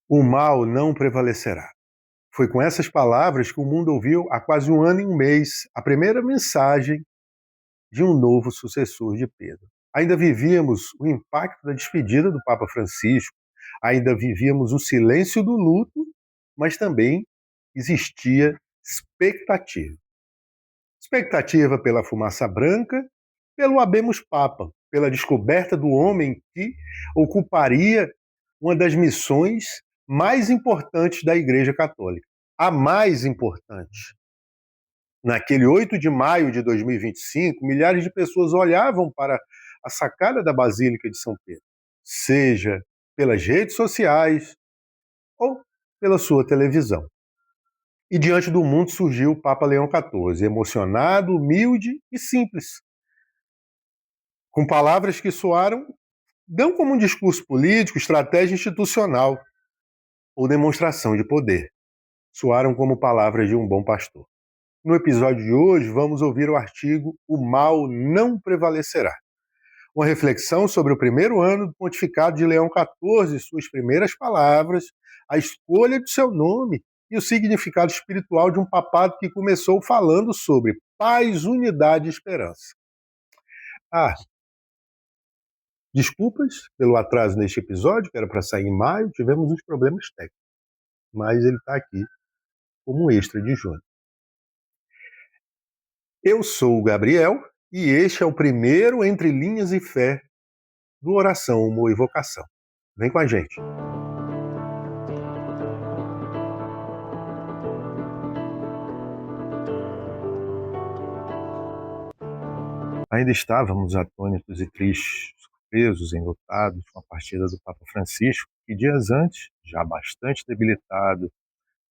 O mal não prevalecerá. Foi com essas palavras que o mundo ouviu há quase um ano e um mês a primeira mensagem de um novo sucessor de Pedro. Ainda vivíamos o impacto da despedida do Papa Francisco, ainda vivíamos o silêncio do luto, mas também existia expectativa. Expectativa pela fumaça branca, pelo Habemos Papa, pela descoberta do homem que ocuparia uma das missões mais importantes da Igreja Católica. A mais importante. Naquele 8 de maio de 2025, milhares de pessoas olhavam para a sacada da Basílica de São Pedro, seja pelas redes sociais ou pela sua televisão. E diante do mundo surgiu o Papa Leão XIV, emocionado, humilde e simples, com palavras que soaram não como um discurso político, estratégia institucional ou demonstração de poder. Soaram como palavras de um bom pastor. No episódio de hoje, vamos ouvir o artigo O Mal Não Prevalecerá. Uma reflexão sobre o primeiro ano do pontificado de Leão XIV, suas primeiras palavras, a escolha de seu nome e o significado espiritual de um papado que começou falando sobre paz, unidade e esperança. Desculpas pelo atraso neste episódio, que era para sair em maio, tivemos uns problemas técnicos, mas ele está aqui como extra de junho. Eu sou o Gabriel e este é o primeiro Entre Linhas e Fé do Oração, Humor e Vocação. Vem com a gente. Ainda estávamos atônitos e tristes, surpresos, enlutados com a partida do Papa Francisco, que dias antes, já bastante debilitado,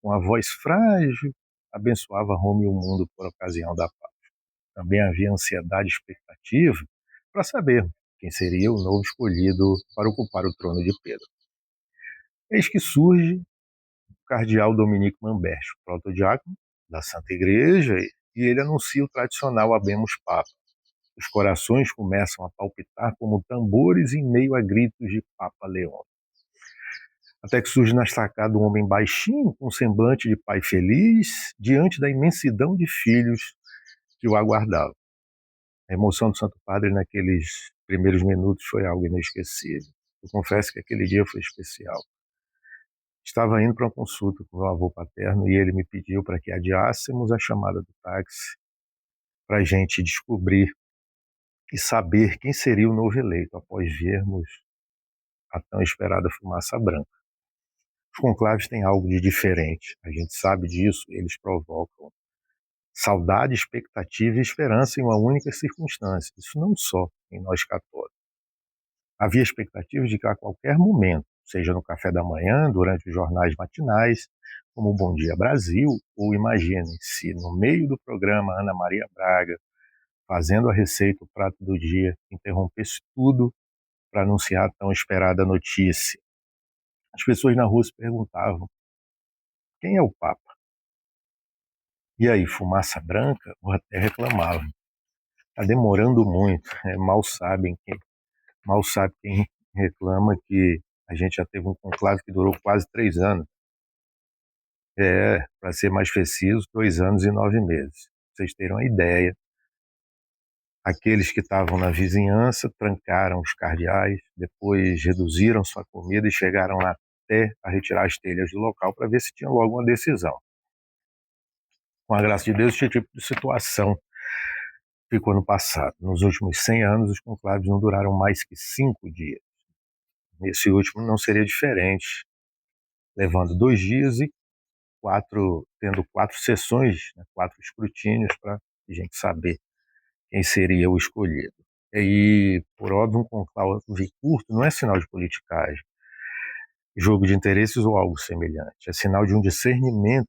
com a voz frágil, abençoava Roma e o mundo por ocasião da paz. Também havia ansiedade e expectativa para saber quem seria o novo escolhido para ocupar o trono de Pedro. Eis que surge o cardeal Dominique Mambert, protodiácono da Santa Igreja, e ele anuncia o tradicional Habemos Papa. Os corações começam a palpitar como tambores em meio a gritos de Papa Leão. Até que surge na sacada um homem baixinho, com um semblante de pai feliz, diante da imensidão de filhos que o aguardavam. A emoção do Santo Padre naqueles primeiros minutos foi algo inesquecível. Eu confesso que aquele dia foi especial. Estava indo para uma consulta com meu avô paterno e ele me pediu para que adiássemos a chamada do táxi para a gente descobrir e saber quem seria o novo eleito após vermos a tão esperada fumaça branca. Os conclaves têm algo de diferente, a gente sabe disso, eles provocam saudade, expectativa e esperança em uma única circunstância, isso não só em nós católicos. Havia expectativa de que a qualquer momento, seja no café da manhã, durante os jornais matinais, como o Bom Dia Brasil, ou imaginem-se, no meio do programa Ana Maria Braga, fazendo a receita, o prato do dia, interrompesse tudo para anunciar a tão esperada notícia. As pessoas na rua se perguntavam, quem é o Papa? E aí, fumaça branca? Ou até reclamavam. Está demorando muito, mal sabe quem reclama que a gente já teve um conclave que durou quase 3 anos. Para ser mais preciso, 2 anos e 9 meses. Vocês terem uma ideia, aqueles que estavam na vizinhança trancaram os cardeais, depois reduziram sua comida e chegaram até a retirar as telhas do local para ver se tinha logo uma decisão. Com a graça de Deus, esse tipo de situação ficou no passado. Nos últimos 100 anos, os conclaves não duraram mais que 5 dias. Nesse último não seria diferente, levando 2 dias e tendo 4 sessões, 4 escrutínios para a gente saber quem seria o escolhido. E, por óbvio, um conclave curto não é sinal de politicagem, jogo de interesses ou algo semelhante. É sinal de um discernimento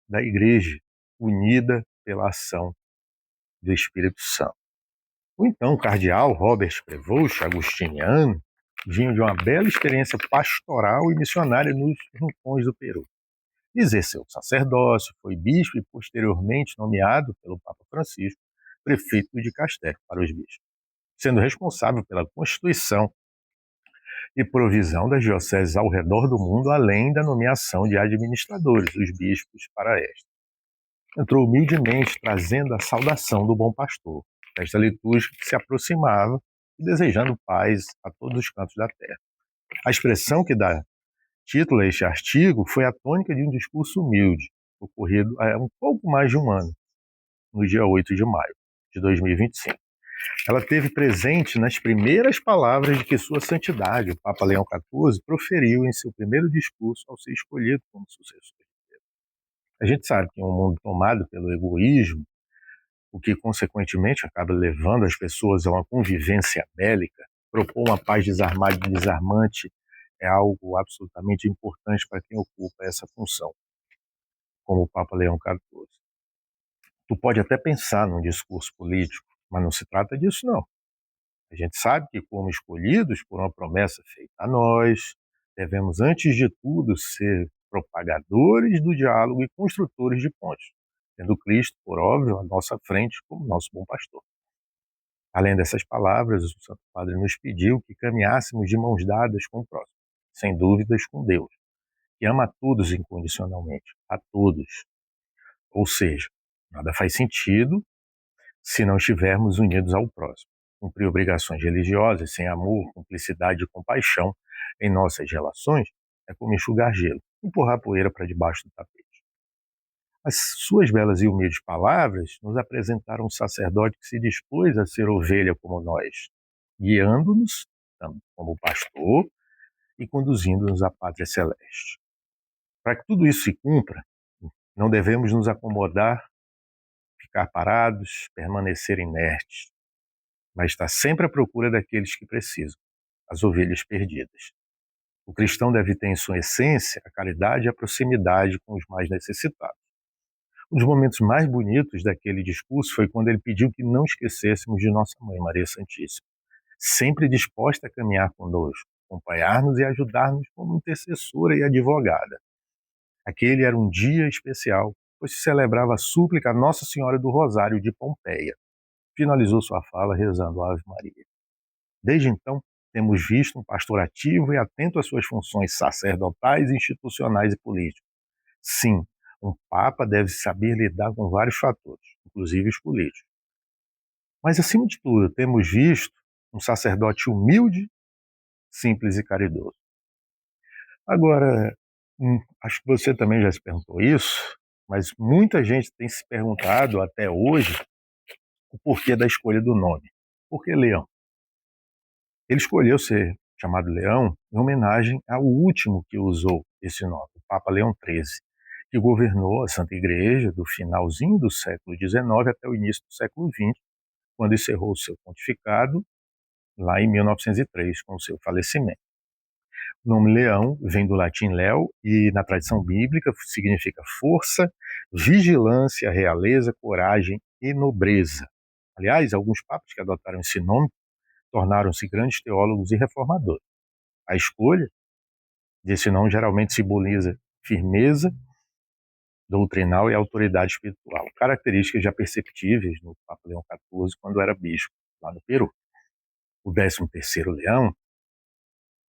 da Igreja, unida pela ação do Espírito Santo. O então cardeal Robert Prevost, agostiniano, vinha de uma bela experiência pastoral e missionária nos rincões do Peru. Exerceu o sacerdócio, foi bispo e posteriormente nomeado pelo Papa Francisco prefeito de Castelo para os bispos, sendo responsável pela constituição e provisão das dioceses ao redor do mundo, além da nomeação de administradores, os bispos para esta. Entrou humildemente trazendo a saudação do bom pastor, festa litúrgica que se aproximava e desejando paz a todos os cantos da terra. A expressão que dá título a este artigo foi a tônica de um discurso humilde, ocorrido há um pouco mais de um ano, no dia 8 de maio de 2025. Ela teve presente nas primeiras palavras de que Sua Santidade, o Papa Leão XIV, proferiu em seu primeiro discurso ao ser escolhido como sucessor. A gente sabe que em um mundo tomado pelo egoísmo, o que consequentemente acaba levando as pessoas a uma convivência bélica, propor uma paz desarmada e desarmante é algo absolutamente importante para quem ocupa essa função, como o Papa Leão XIV. Tu pode até pensar num discurso político, mas não se trata disso, não. A gente sabe que, como escolhidos por uma promessa feita a nós, devemos, antes de tudo, ser propagadores do diálogo e construtores de pontes, tendo Cristo, por óbvio, à nossa frente como nosso bom pastor. Além dessas palavras, o Santo Padre nos pediu que caminhássemos de mãos dadas com o próximo, sem dúvidas com Deus, que ama a todos incondicionalmente, a todos. Ou seja, nada faz sentido se não estivermos unidos ao próximo. Cumprir obrigações religiosas sem amor, cumplicidade e compaixão em nossas relações é como enxugar gelo, empurrar poeira para debaixo do tapete. As suas belas e humildes palavras nos apresentaram um sacerdote que se dispôs a ser ovelha como nós, guiando-nos como pastor e conduzindo-nos à pátria celeste. Para que tudo isso se cumpra, não devemos nos acomodar, ficar parados, permanecer inertes, mas estar sempre à procura daqueles que precisam, as ovelhas perdidas. O cristão deve ter em sua essência a caridade e a proximidade com os mais necessitados. Um dos momentos mais bonitos daquele discurso foi quando ele pediu que não esquecêssemos de Nossa Mãe, Maria Santíssima, sempre disposta a caminhar conosco, acompanhar-nos e ajudar-nos como intercessora e advogada. Aquele era um dia especial, pois se celebrava a súplica a Nossa Senhora do Rosário de Pompeia. Finalizou sua fala rezando a Ave Maria. Desde então, temos visto um pastor ativo e atento às suas funções sacerdotais, institucionais e políticas. Sim, um papa deve saber lidar com vários fatores, inclusive os políticos. Mas, acima de tudo, temos visto um sacerdote humilde, simples e caridoso. Agora, acho que você também já se perguntou isso, mas muita gente tem se perguntado até hoje o porquê da escolha do nome. Por que Leão? Ele escolheu ser chamado Leão em homenagem ao último que usou esse nome, o Papa Leão XIII, que governou a Santa Igreja do finalzinho do século XIX até o início do século XX, quando encerrou o seu pontificado lá em 1903, com o seu falecimento. O nome Leão vem do latim leo e, na tradição bíblica, significa força, vigilância, realeza, coragem e nobreza. Aliás, alguns papas que adotaram esse nome tornaram-se grandes teólogos e reformadores. A escolha desse nome geralmente simboliza firmeza doutrinal e autoridade espiritual, características já perceptíveis no Papa Leão XIV quando era bispo, lá no Peru. O 13º Leão,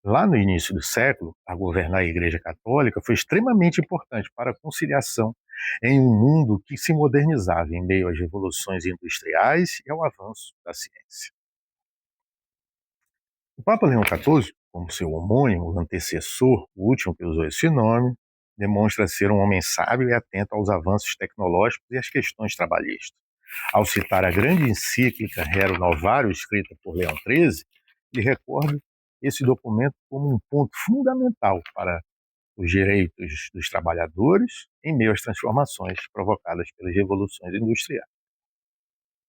lá no início do século, a governar a Igreja Católica, foi extremamente importante para a conciliação em um mundo que se modernizava em meio às revoluções industriais e ao avanço da ciência. O Papa Leão XIV, como seu homônimo, o antecessor, o último que usou esse nome, demonstra ser um homem sábio e atento aos avanços tecnológicos e às questões trabalhistas. Ao citar a grande encíclica Rerum Novarum, escrita por Leão XIII, ele recorda esse documento como um ponto fundamental para os direitos dos trabalhadores em meio às transformações provocadas pelas revoluções industriais.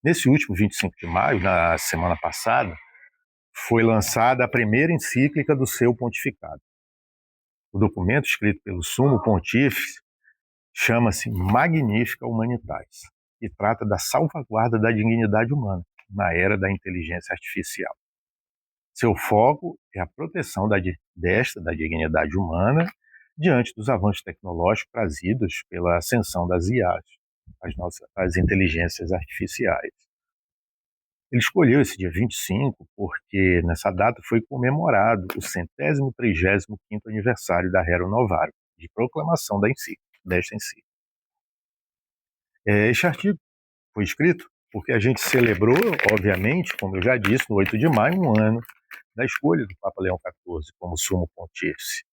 Nesse último 25 de maio, na semana passada, foi lançada a primeira encíclica do seu pontificado. O documento, escrito pelo Sumo Pontífice, chama-se Magnificat Humanitas e trata da salvaguarda da dignidade humana na era da inteligência artificial. Seu foco é a proteção da dignidade humana diante dos avanços tecnológicos trazidos pela ascensão das IAs, as inteligências artificiais. Ele escolheu esse dia 25 porque nessa data foi comemorado o 135º aniversário da Rerum Novarum, de proclamação desta encíclica. Este artigo foi escrito porque a gente celebrou, obviamente, como eu já disse, no 8 de maio, um ano da escolha do Papa Leão XIV como sumo pontífice,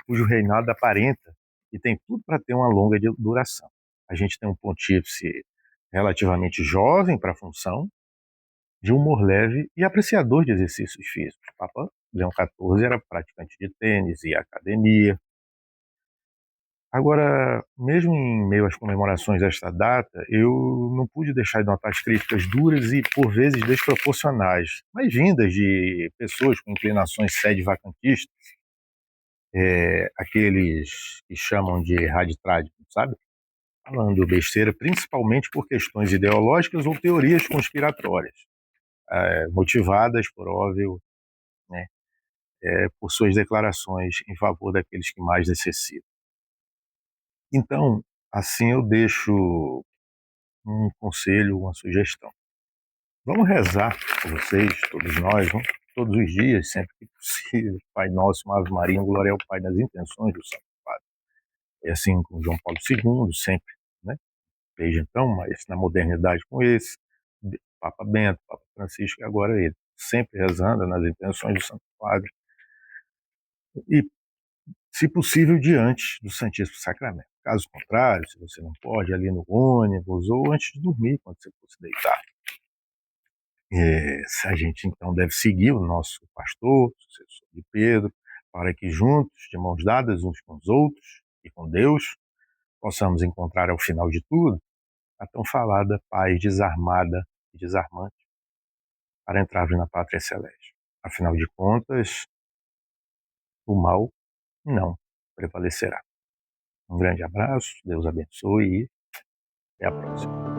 cujo reinado aparenta e tem tudo para ter uma longa duração. A gente tem um pontífice relativamente jovem para a função, de humor leve e apreciador de exercícios físicos. O Papa Leão XIV era praticante de tênis e academia. Agora, mesmo em meio às comemorações desta data, eu não pude deixar de notar as críticas duras e, por vezes, desproporcionais, mas vindas de pessoas com inclinações sede-vacantistas, aqueles que chamam de radicalismo, sabe? Falando besteira, principalmente por questões ideológicas ou teorias conspiratórias, motivadas, por óbvio, né, por suas declarações em favor daqueles que mais necessitam. Então, assim eu deixo um conselho, uma sugestão. Vamos rezar por vocês, todos nós, todos os dias, sempre que possível. Pai Nosso, uma Ave Maria, glória ao Pai nas intenções do Santo Padre. É assim com João Paulo II, sempre, né? Desde então, mas na modernidade com esse, Papa Bento, Papa Francisco e agora ele. Sempre rezando nas intenções do Santo Padre. E, se possível, diante do Santíssimo Sacramento. Caso contrário, se você não pode, ali no ônibus ou antes de dormir, quando você for se deitar. Se a gente então deve seguir o nosso pastor, o sucessor de Pedro, para que juntos, de mãos dadas uns com os outros e com Deus, possamos encontrar ao final de tudo a tão falada paz desarmada e desarmante para entrarmos na pátria celeste. Afinal de contas, o mal não prevalecerá. Um grande abraço, Deus abençoe e até a próxima.